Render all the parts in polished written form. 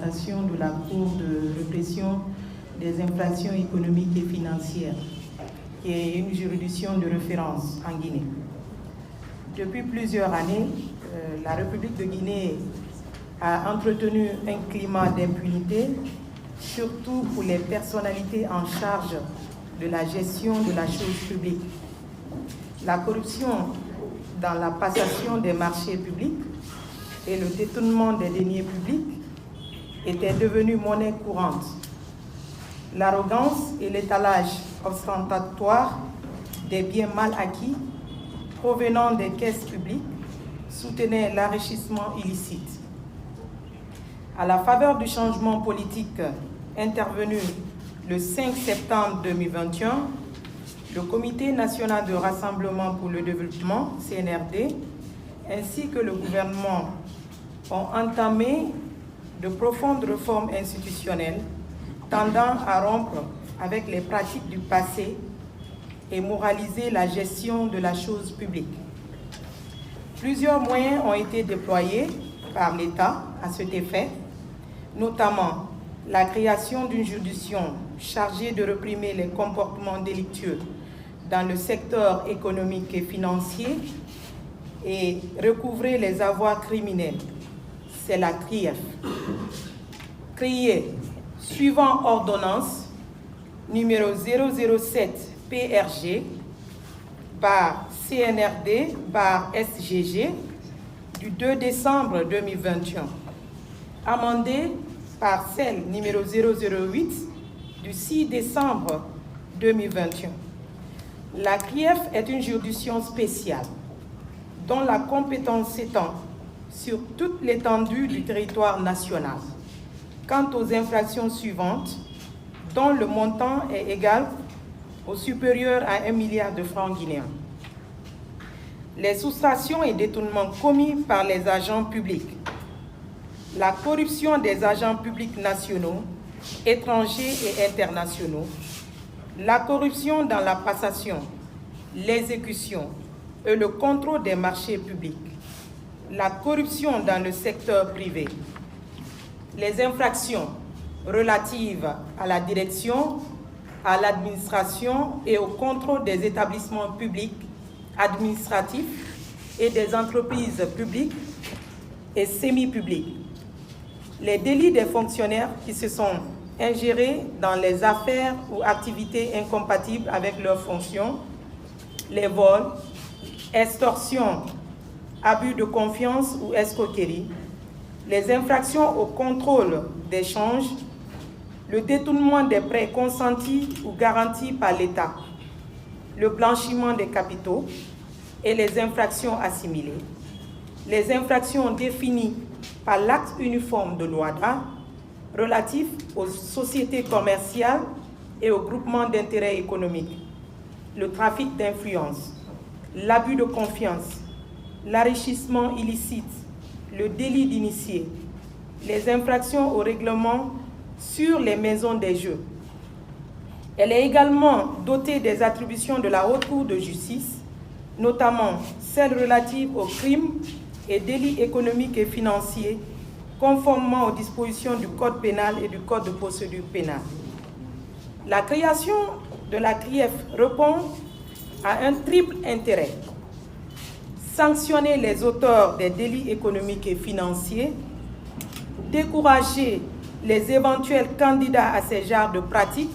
représentation de la Cour de répression des infractions économiques et financières, qui est une juridiction de référence en Guinée. Depuis plusieurs années, la République de Guinée a entretenu un climat d'impunité, surtout pour les personnalités en charge de la gestion de la chose publique. La corruption dans la passation des marchés publics et le détournement des deniers publics étaient devenus monnaie courante. L'arrogance et l'étalage ostentatoire des biens mal acquis provenant des caisses publiques soutenaient l'enrichissement illicite. À la faveur du changement politique intervenu le 5 septembre 2021, le Comité national de rassemblement pour le développement, CNRD, ainsi que le gouvernement ont entamé de profondes réformes institutionnelles tendant à rompre avec les pratiques du passé et moraliser la gestion de la chose publique. Plusieurs moyens ont été déployés par l'État à cet effet, notamment la création d'une juridiction chargée de réprimer les comportements délictueux dans le secteur économique et financier et recouvrer les avoirs criminels. C'est la CRIEF. Créée suivant ordonnance numéro 007 PRG par CNRD par SGG du 2 décembre 2021, amendée par celle numéro 008 du 6 décembre 2021. La CRIEF est une juridiction spéciale dont la compétence s'étend sur toute l'étendue du territoire national. Quant aux infractions suivantes, dont le montant est égal ou supérieur à 1 milliard de francs guinéens. Les soustractions et détournements commis par les agents publics, la corruption des agents publics nationaux, étrangers et internationaux, la corruption dans la passation, l'exécution et le contrôle des marchés publics, la corruption dans le secteur privé, les infractions relatives à la direction, à l'administration et au contrôle des établissements publics, administratifs et des entreprises publiques et semi-publiques, les délits des fonctionnaires qui se sont ingérés dans les affaires ou activités incompatibles avec leurs fonctions, les vols, extorsions, abus de confiance ou escroquerie, les infractions au contrôle des changes, le détournement des prêts consentis ou garantis par l'État, le blanchiment des capitaux et les infractions assimilées, les infractions définies par l'acte uniforme de l'OHADA relatif aux sociétés commerciales et aux groupements d'intérêt économique, le trafic d'influence, l'abus de confiance, l'enrichissement illicite, le délit d'initié, les infractions au règlement sur les maisons des jeux. Elle est également dotée des attributions de la Haute Cour de justice, notamment celles relatives aux crimes et délits économiques et financiers, conformément aux dispositions du Code pénal et du Code de procédure pénale. La création de la CRIEF répond à un triple intérêt: sanctionner les auteurs des délits économiques et financiers, décourager les éventuels candidats à ces genres de pratiques,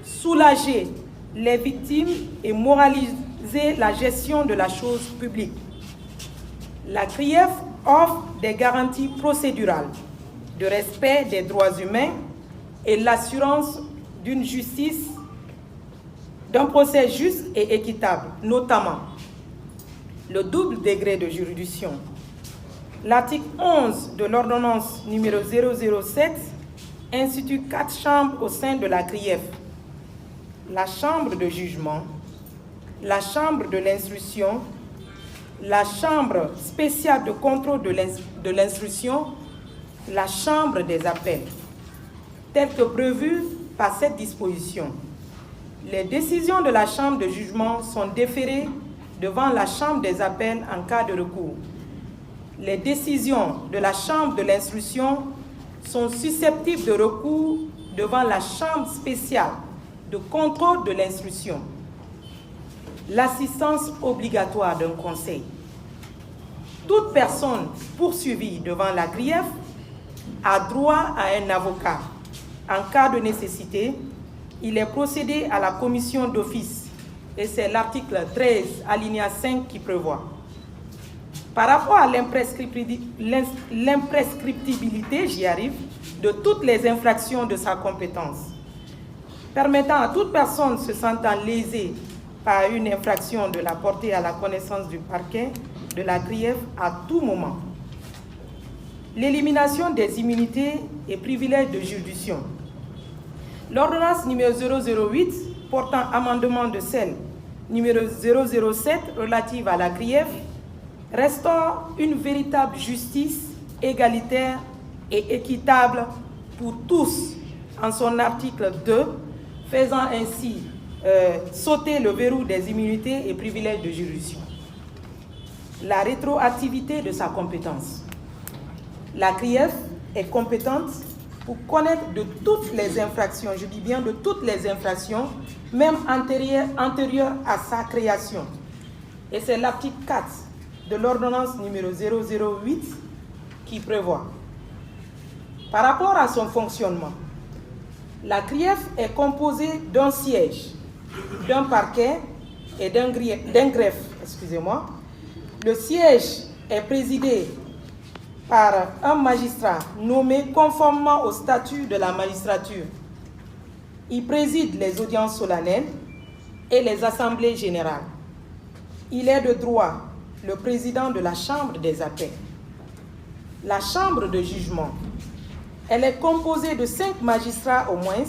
soulager les victimes et moraliser la gestion de la chose publique. La CRIEF offre des garanties procédurales de respect des droits humains et l'assurance d'une justice, d'un procès juste et équitable, notamment le double degré de juridiction. L'article 11 de l'ordonnance numéro 007 institue 4 chambres au sein de la CRIEF: la chambre de jugement, la chambre de l'instruction, la chambre spéciale de contrôle de l'instruction, la chambre des appels. Telles que prévues par cette disposition, les décisions de la chambre de jugement sont déférées devant la chambre des appels en cas de recours. Les décisions de la chambre de l'instruction sont susceptibles de recours devant la Chambre spéciale de contrôle de l'instruction. L'assistance obligatoire d'un conseil. Toute personne poursuivie devant la CRIEF a droit à un avocat. En cas de nécessité, il est procédé à la commission d'office et c'est l'article 13, alinéa 5 qui prévoit. Par rapport à l'imprescriptibilité, j'y arrive, de toutes les infractions de sa compétence, permettant à toute personne se sentant lésée par une infraction de la porter à la connaissance du parquet de la CRIEF à tout moment. L'élimination des immunités et privilèges de juridiction. L'ordonnance numéro 008 portant amendement de celle numéro 007 relative à la CRIEF restaure une véritable justice égalitaire et équitable pour tous en son article 2, faisant ainsi sauter le verrou des immunités et privilèges de juridiction. La rétroactivité de sa compétence. La CRIEF est compétente pour connaître de toutes les infractions, je dis bien de toutes les infractions, même antérieures à sa création. Et c'est l'article 4 de l'ordonnance numéro 008 qui prévoit. Par rapport à son fonctionnement, la CRIEF est composée d'un siège, d'un parquet et d'un greffe. Le siège est présidé par un magistrat nommé conformément au statut de la magistrature. Il préside les audiences solennelles et les assemblées générales. Il est de droit le président de la Chambre des appels. La Chambre de jugement, elle est composée de 5 magistrats au moins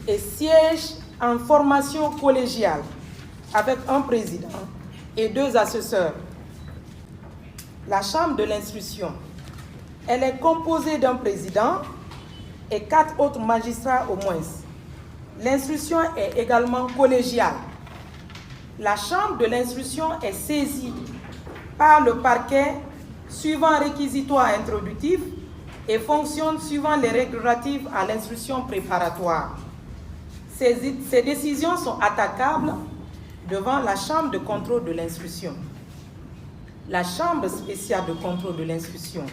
et siège en formation collégiale avec un président et 2 assesseurs. La Chambre de l'instruction, elle est composée d'un président et 4 autres magistrats au moins. L'instruction est également collégiale. La Chambre de l'instruction est saisie par le parquet suivant un réquisitoire introductif et fonctionne suivant les règles relatives à l'instruction préparatoire. Ces décisions sont attaquables devant la Chambre de contrôle de l'instruction. La Chambre spéciale de contrôle de l'instruction,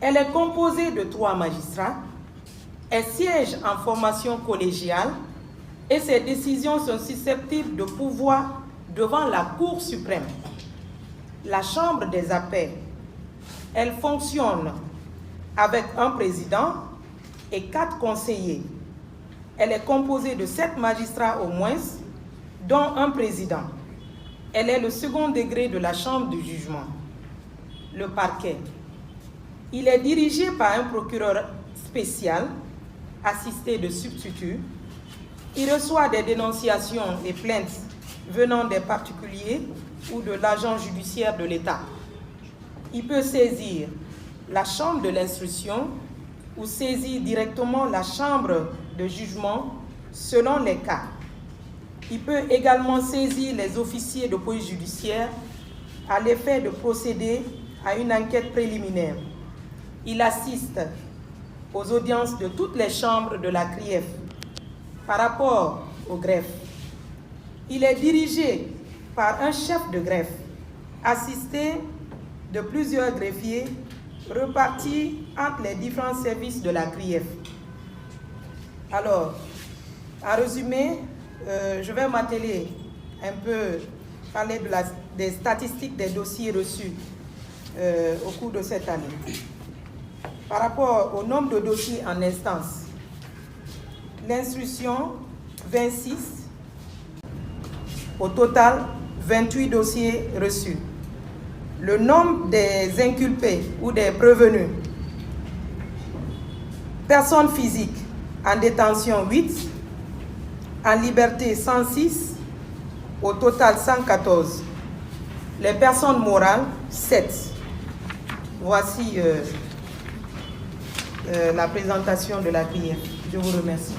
elle est composée de 3 magistrats, elle siège en formation collégiale et ses décisions sont susceptibles de pouvoir devant la Cour suprême. La Chambre des appels, elle fonctionne avec un président et 4 conseillers. Elle est composée de 7 magistrats au moins, dont un président. Elle est le second degré de la Chambre du jugement. Le parquet, il est dirigé par un procureur spécial, assisté de substituts. Il reçoit des dénonciations et plaintes venant des particuliers ou de l'agent judiciaire de l'État. Il peut saisir la Chambre de l'instruction ou saisir directement la Chambre de jugement selon les cas. Il peut également saisir les officiers de police judiciaire à l'effet de procéder à une enquête préliminaire. Il assiste aux audiences de toutes les chambres de la CRIEF. Par rapport au greffe, il est dirigé par un chef de greffe, assisté de plusieurs greffiers repartis entre les différents services de la CRIEF. Alors, en résumé, je vais m'atteler un peu, parler des statistiques des dossiers reçus au cours de cette année. Par rapport au nombre de dossiers en instance, l'instruction 26, au total 28 dossiers reçus. Le nombre des inculpés ou des prévenus, personnes physiques en détention 8, en liberté 106, au total 114. Les personnes morales 7. Voici la présentation de la CRIEF. Je vous remercie.